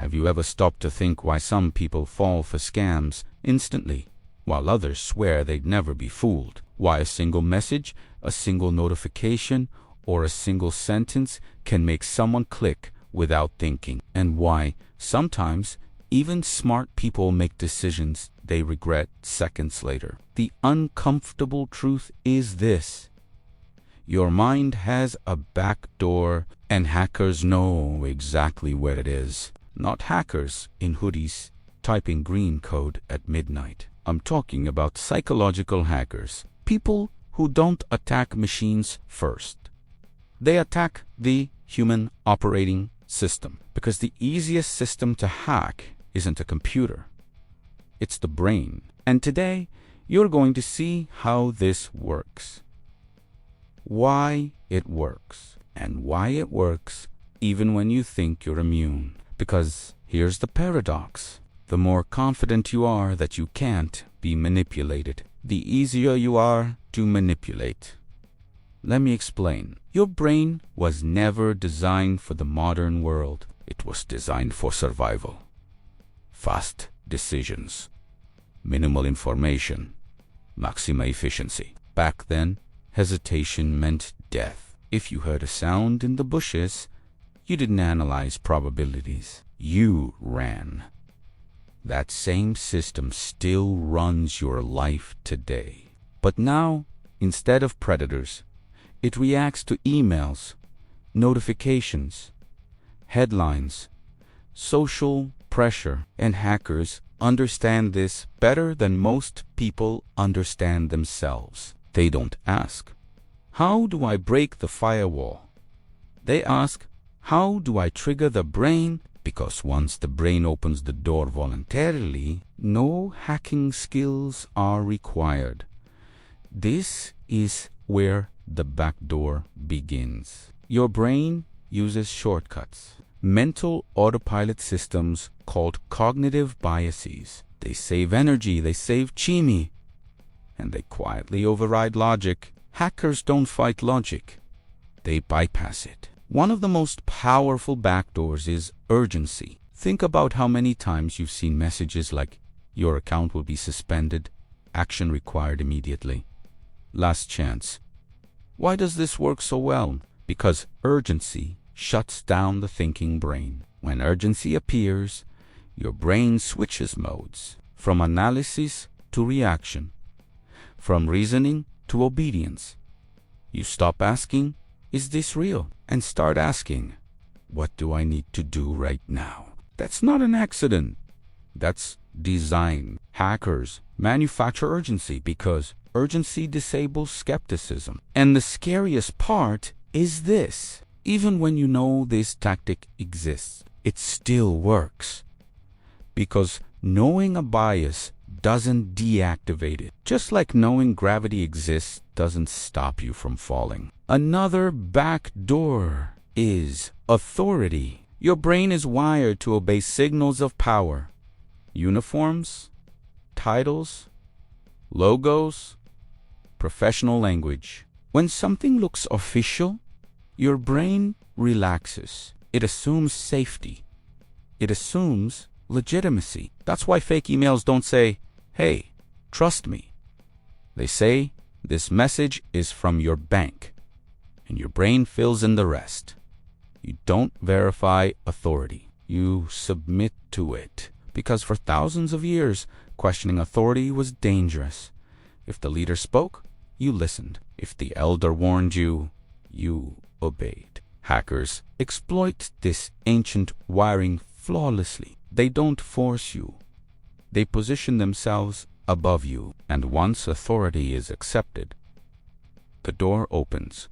Have you ever stopped to think why some people fall for scams instantly, while others swear they'd never be fooled? Why a single message, a single notification, or a single sentence can make someone click without thinking? And why sometimes even smart people make decisions they regret seconds later? The uncomfortable truth is this: your mind has a back door, and hackers know exactly where it is. Not hackers in hoodies typing green code at midnight. I'm talking about psychological hackers. People who don't attack machines first. They attack the human operating system, because the easiest system to hack isn't a computer. It's the brain. And today, you're going to see how this works, why it works, and why it works even when you think you're immune. Because here's the paradox: the more confident you are that you can't be manipulated, the easier you are to manipulate. Let me explain. Your brain was never designed for the modern world. It was designed for survival. Fast decisions, minimal information, maximum efficiency. Back then, hesitation meant death. If you heard a sound in the bushes, you didn't analyze probabilities. You ran. That same system still runs your life today. But now, instead of predators, it reacts to emails, notifications, headlines, social pressure, and hackers understand this better than most people understand themselves. They don't ask, "How do I break the firewall?" They ask, "How do I trigger the brain?" Because once the brain opens the door voluntarily, no hacking skills are required. This is where the backdoor begins. Your brain uses shortcuts, mental autopilot systems called cognitive biases. They save energy, they save chimi, and they quietly override logic. Hackers don't fight logic, they bypass it. One of the most powerful backdoors is urgency. Think about how many times you've seen messages like, "Your account will be suspended, action required immediately, last chance." Why does this work so well? Because urgency shuts down the thinking brain. When urgency appears, your brain switches modes, from analysis to reaction, from reasoning to obedience. You stop asking, "Is this real?" and start asking, "What do I need to do right now?" That's not an accident. That's design. Hackers manufacture urgency because urgency disables skepticism. And the scariest part is this: even when you know this tactic exists, it still works. Because knowing a bias doesn't deactivate it. Just like knowing gravity exists doesn't stop you from falling. Another backdoor is authority. Your brain is wired to obey signals of power. Uniforms, titles, logos, professional language. When something looks official, your brain relaxes. It assumes safety. It assumes legitimacy. That's why fake emails don't say, "Hey, trust me." They say, "This message is from your bank," and your brain fills in the rest. You don't verify authority. You submit to it. Because for thousands of years, questioning authority was dangerous. If the leader spoke, you listened. If the elder warned you, you obeyed. Hackers exploit this ancient wiring flawlessly. They don't force you. They position themselves above you. And once authority is accepted, the door opens.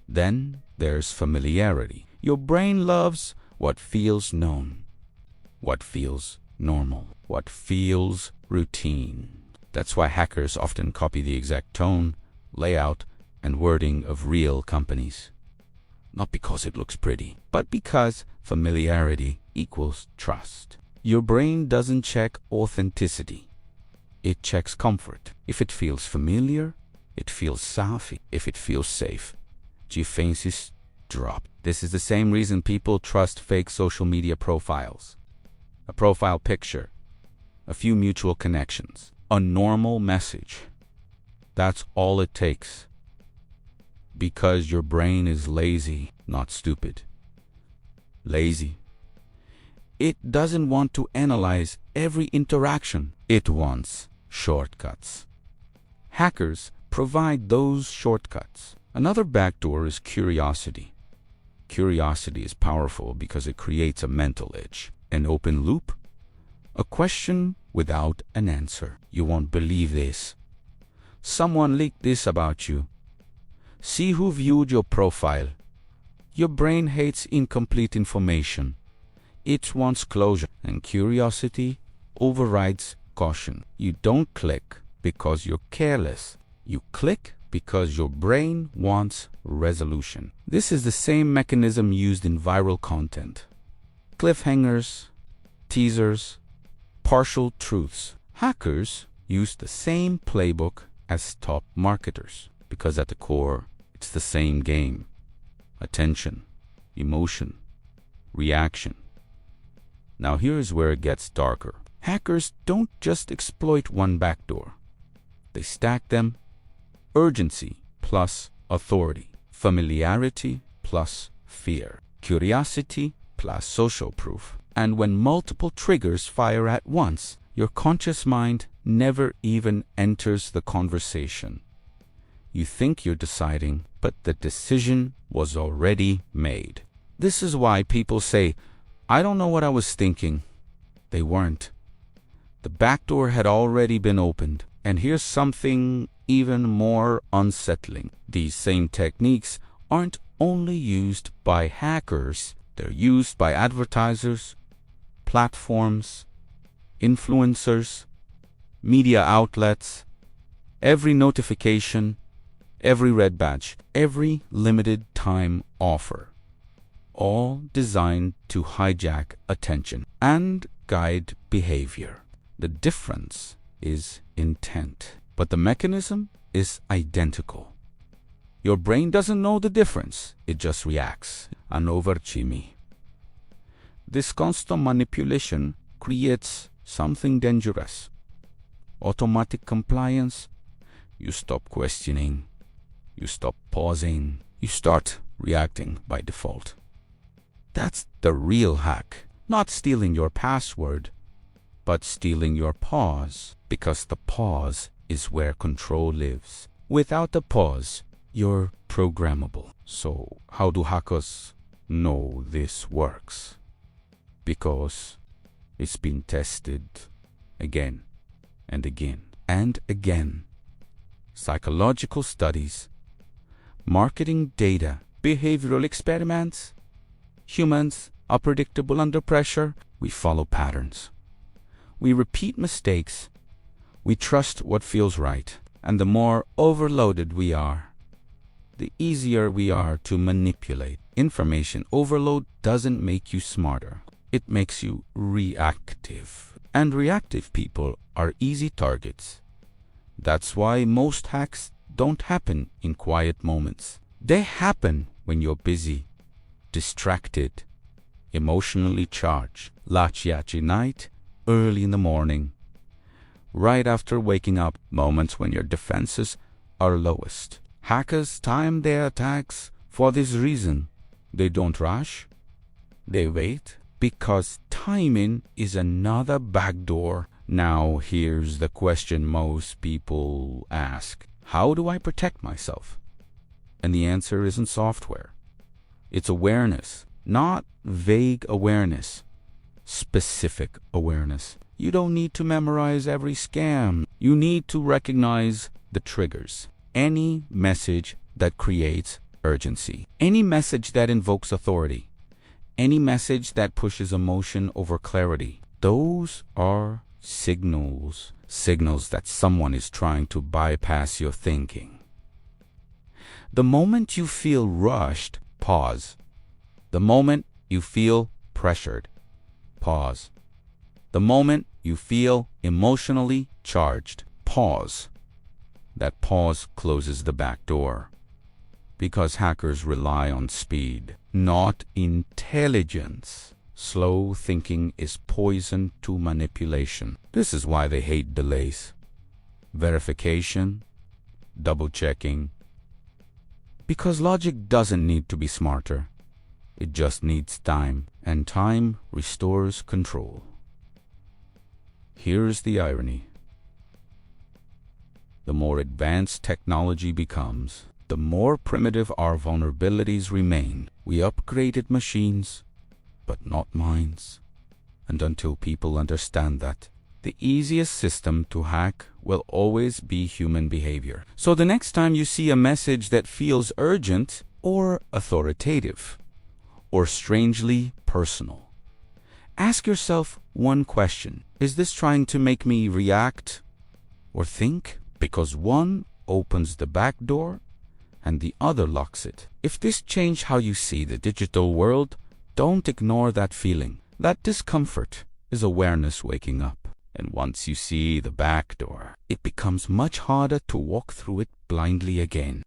Then there's familiarity. Your brain loves what feels known, what feels normal, what feels routine. That's why hackers often copy the exact tone, layout, and wording of real companies. Not because it looks pretty, but because familiarity equals trust. Your brain doesn't check authenticity. It checks comfort. If it feels familiar, it feels safe. If it feels safe, defenses drop. This is the same reason people trust fake social media profiles. a profile picture, a few mutual connections, a normal message. That's all it takes. Because your brain is lazy, not stupid. Lazy. It doesn't want to analyze every interaction. It wants shortcuts. Hackers provide those shortcuts. Another backdoor is curiosity. Curiosity is powerful because it creates a mental itch, an open loop, a question without an answer. You won't believe this. Someone leaked this about you. See who viewed your profile. Your brain hates incomplete information. It wants closure, and curiosity overrides caution. You don't click because you're careless. You click because your brain wants resolution. This is the same mechanism used in viral content. Cliffhangers, teasers, partial truths. Hackers use the same playbook as top marketers because at the core, it's the same game. Attention, emotion, reaction. Now here's where it gets darker. Hackers don't just exploit one backdoor. They stack them. Urgency plus authority. Familiarity plus fear. Curiosity plus social proof. And when multiple triggers fire at once, your conscious mind never even enters the conversation. You think you're deciding, but the decision was already made. This is why people say, "I don't know what I was thinking." They weren't. The backdoor had already been opened. And here's something even more unsettling. These same techniques aren't only used by hackers, they're used by advertisers, platforms, influencers, media outlets. Every notification, every red badge, every limited time offer, all designed to hijack attention and guide behavior. The difference is intent, but the mechanism is identical. Your brain doesn't know the difference, it just reacts. Anoverchimi. This constant manipulation creates something dangerous. Automatic compliance. You stop questioning. You stop pausing. You start reacting by default. That's the real hack. Not stealing your password, but stealing your pause. Because the pause is where control lives. Without the pause, you're programmable. So how do hackers know this works? Because it's been tested again and again and again. Psychological studies, marketing data, behavioral experiments. Humans are predictable under pressure. We follow patterns. We repeat mistakes. We trust what feels right. And the more overloaded we are, the easier we are to manipulate. Information overload doesn't make you smarter. It makes you reactive. And reactive people are easy targets. That's why most hacks don't happen in quiet moments. They happen when you're busy, distracted, emotionally charged. Lachiachi night, early in the morning, right after waking up, moments when your defenses are lowest. Hackers time their attacks for this reason. They don't rush. They wait. Because timing is another backdoor. Now here's the question most people ask. How do I protect myself? And the answer isn't software. It's awareness. Not vague awareness. Specific awareness. You don't need to memorize every scam. You need to recognize the triggers. Any message that creates urgency. Any message that invokes authority. Any message that pushes emotion over clarity. Those are signals. Signals that someone is trying to bypass your thinking. The moment you feel rushed, pause. The moment you feel pressured, pause. The moment you feel emotionally charged, pause. That pause closes the back door. Because hackers rely on speed, not intelligence. Slow thinking is poison to manipulation. This is why they hate delays, verification, double-checking. Because logic doesn't need to be smarter. It just needs time, and time restores control. Here's the irony. The more advanced technology becomes, the more primitive our vulnerabilities remain. We upgraded machines, but not minds. And until people understand that, the easiest system to hack will always be human behavior. So the next time you see a message that feels urgent or authoritative or strangely personal, ask yourself one question. Is this trying to make me react or think? Because one opens the back door and the other locks it. If this changed how you see the digital world, don't ignore that feeling. That discomfort is awareness waking up. And once you see the back door, it becomes much harder to walk through it blindly again.